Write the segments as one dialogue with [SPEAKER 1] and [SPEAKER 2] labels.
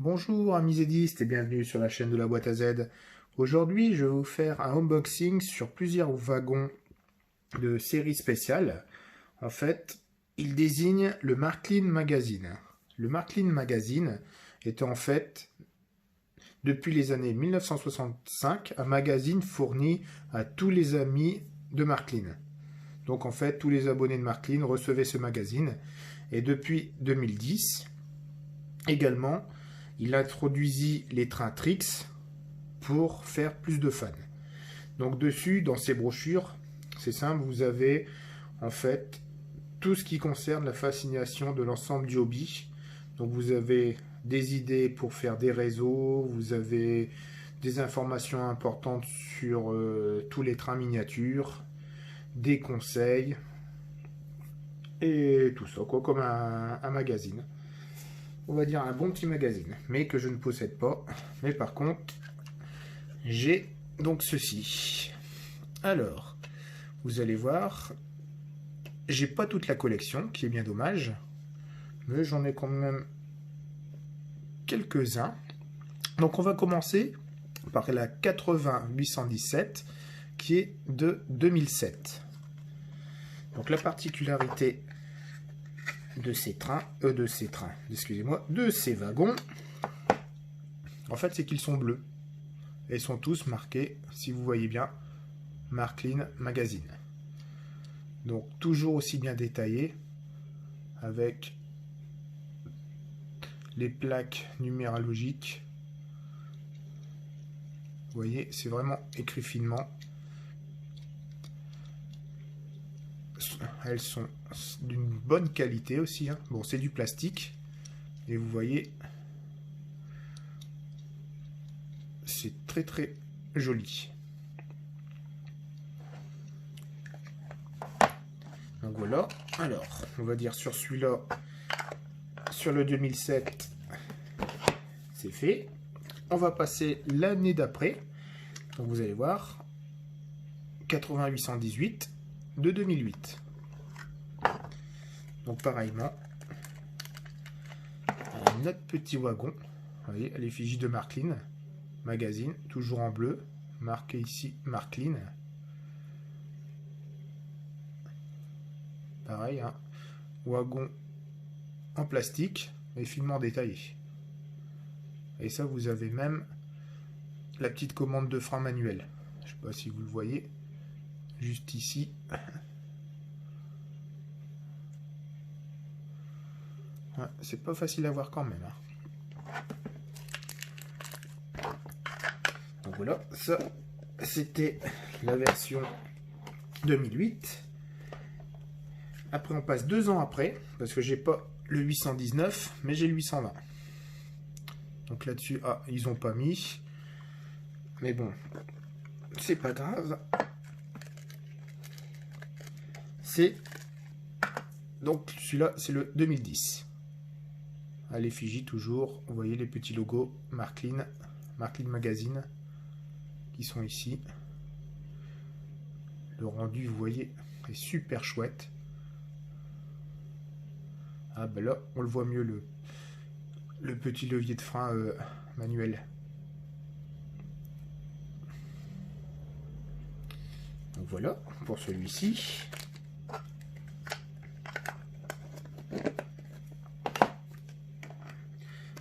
[SPEAKER 1] Bonjour amis zédistes et bienvenue sur la chaîne de la boîte à Z. Aujourd'hui je vais vous faire un unboxing sur plusieurs wagons de série spéciale. En fait, il désigne le Marklin Magazine. Le Marklin Magazine est en fait, depuis les années 1965, un magazine fourni à tous les amis de Marklin. Donc en fait, tous les abonnés de Marklin recevaient ce magazine. Et depuis 2010, également, il introduisit les trains Trix pour faire plus de fans. Donc dessus, dans ces brochures, c'est simple, vous avez en fait tout ce qui concerne la fascination de l'ensemble du hobby. Donc vous avez des idées pour faire des réseaux, vous avez des informations importantes sur tous les trains miniatures, des conseils, et tout ça, quoi, comme un magazine. On va dire un bon petit magazine, mais que je ne possède pas. Mais par contre, j'ai donc ceci. Alors, vous allez voir, j'ai pas toute la collection, qui est bien dommage, mais j'en ai quand même quelques-uns. Donc on va commencer par la 80-817, qui est de 2007. Donc la particularité de ces wagons, en fait, c'est qu'ils sont bleus. Et ils sont tous marqués, si vous voyez bien, Marklin Magazine. Donc toujours aussi bien détaillé, avec les plaques numérologiques. Vous voyez, c'est vraiment écrit finement. Elles sont d'une bonne qualité aussi, hein. Bon, c'est du plastique. Et vous voyez, c'est très très joli. Donc voilà. Alors, on va dire sur celui-là, sur le 2007, c'est fait. On va passer l'année d'après. Donc vous allez voir, 8818 de 2008. Donc pareillement, un autre petit wagon. Vous voyez, l'effigie de Marklin Magazine, toujours en bleu, marqué ici Marklin. Pareil, hein, wagon en plastique, mais finement détaillé. Et ça, vous avez même la petite commande de frein manuel. Je ne sais pas si vous le voyez, juste ici. Ouais, c'est pas facile à voir quand même, hein. Donc voilà, ça c'était la version 2008. Après on passe 2 ans après, parce que j'ai pas le 819, mais j'ai le 820. Donc là-dessus, ah, ils ont pas mis. Mais bon, c'est pas grave. C'est donc celui-là, c'est le 2010. À l'effigie toujours, vous voyez les petits logos Marklin Magazine qui sont ici. Le rendu, vous voyez, est super chouette. Ah ben là, on le voit mieux, le petit levier de frein manuel. Donc voilà, pour celui-ci.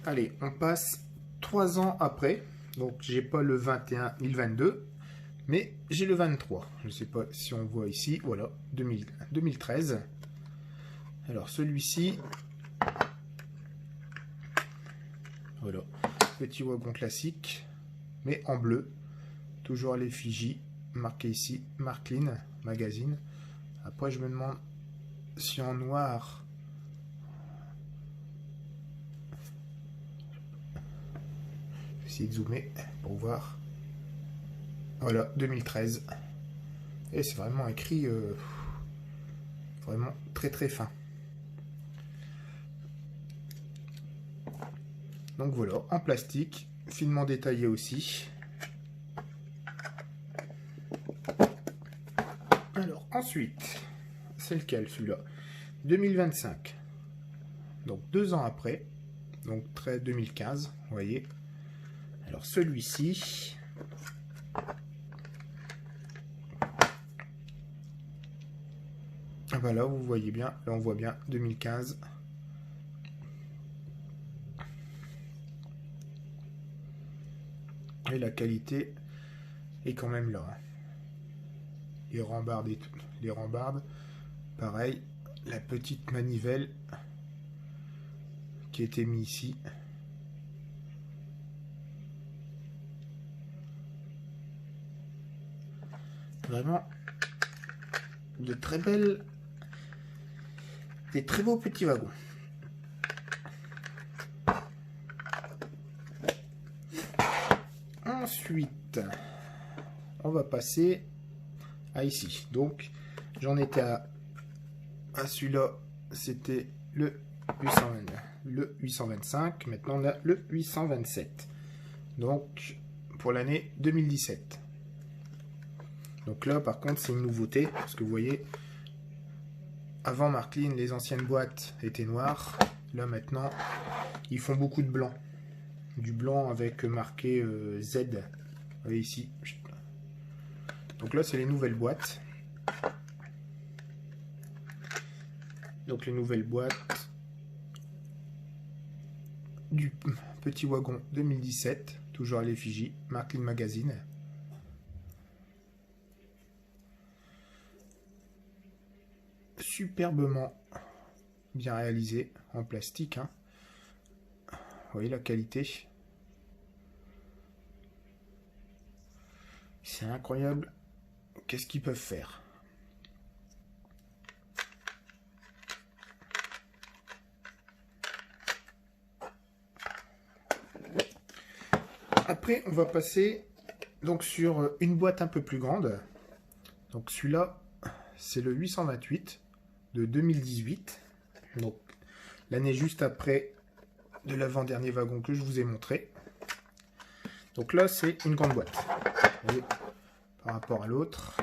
[SPEAKER 1] Allez, on passe 3 ans après. Donc j'ai pas le 21 ni le 22, mais j'ai le 23. Je ne sais pas si on voit ici. Voilà, 2013. Alors celui-ci, voilà, petit wagon classique, mais en bleu, toujours à l'effigie, marqué ici Marklin Magazine. Après je me demande si en noir, je vais essayer de zoomer pour voir. Voilà, 2013. Et c'est vraiment écrit vraiment très très fin. Donc voilà, en plastique, finement détaillé aussi. Alors ensuite, c'est lequel celui-là? 2025. Donc 2 ans après, donc très 2015, vous voyez. Alors celui-ci, voilà, vous voyez bien, là on voit bien 2015. Et la qualité est quand même là. Les rambardes et tout, les rambardes, pareil, la petite manivelle qui était mise ici. Vraiment de très belles, des très beaux petits wagons. Ensuite, on va passer à ici. Donc, j'en étais à celui-là, c'était le 825. Maintenant, on a le 827. Donc, pour l'année 2017. Donc là, par contre, c'est une nouveauté. Parce que vous voyez, avant Marklin, les anciennes boîtes étaient noires. Là, maintenant, ils font beaucoup de blanc. Du blanc avec marqué Z. Vous voyez ici. Donc là, c'est les nouvelles boîtes. Donc les nouvelles boîtes du petit wagon 2017. Toujours à l'effigie. Marklin Magazine. Superbement bien réalisé en plastique. Hein. Vous voyez la qualité. C'est incroyable. Qu'est-ce qu'ils peuvent faire? Après, on va passer donc sur une boîte un peu plus grande. Donc celui-là, c'est le 828 de 2018. Donc l'année juste après de l'avant-dernier wagon que je vous ai montré. Donc là, c'est une grande boîte. Vous voyez, par rapport à l'autre.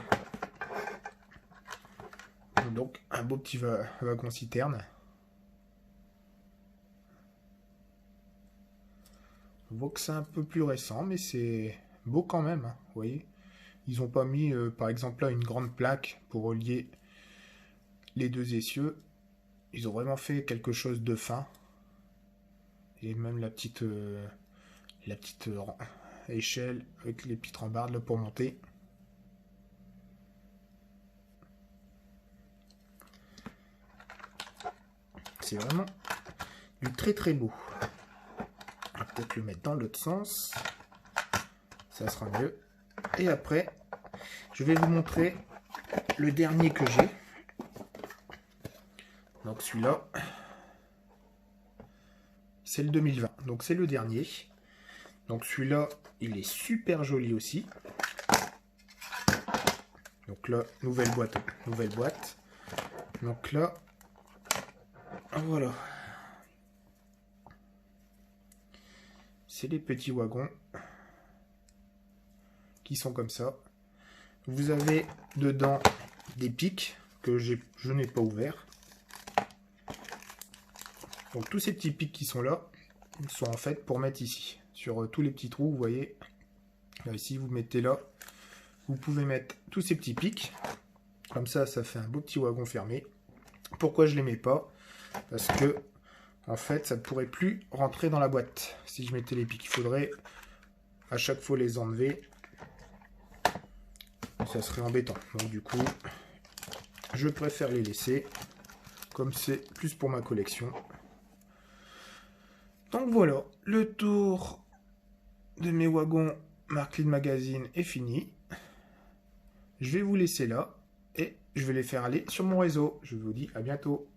[SPEAKER 1] Donc un beau petit wagon citerne. On voit que c'est un peu plus récent, mais c'est beau quand même. Hein, vous voyez, ils n'ont pas mis, par exemple, là, une grande plaque pour relier les deux essieux. Ils ont vraiment fait quelque chose de fin. Et même la petite échelle avec les petites rambardes là, pour monter. C'est vraiment du très très beau. On va peut-être le mettre dans l'autre sens. Ça sera mieux. Et après, je vais vous montrer le dernier que j'ai. Donc celui-là, c'est le 2020. Donc c'est le dernier. Donc celui-là, il est super joli aussi. Donc là, nouvelle boîte. Donc là, voilà. C'est les petits wagons qui sont comme ça. Vous avez dedans des pics que je n'ai pas ouverts. Donc tous ces petits pics qui sont là, ils sont en fait pour mettre ici. Sur tous les petits trous, vous voyez. Là, ici, vous mettez là. Vous pouvez mettre tous ces petits pics. Comme ça, ça fait un beau petit wagon fermé. Pourquoi je ne les mets pas? Parce que, en fait, ça ne pourrait plus rentrer dans la boîte. Si je mettais les pics, il faudrait à chaque fois les enlever. Ça serait embêtant. Donc du coup, je préfère les laisser. Comme c'est plus pour ma collection. Donc voilà, le tour de mes wagons Marklin Magazine est fini. Je vais vous laisser là et je vais les faire aller sur mon réseau. Je vous dis à bientôt.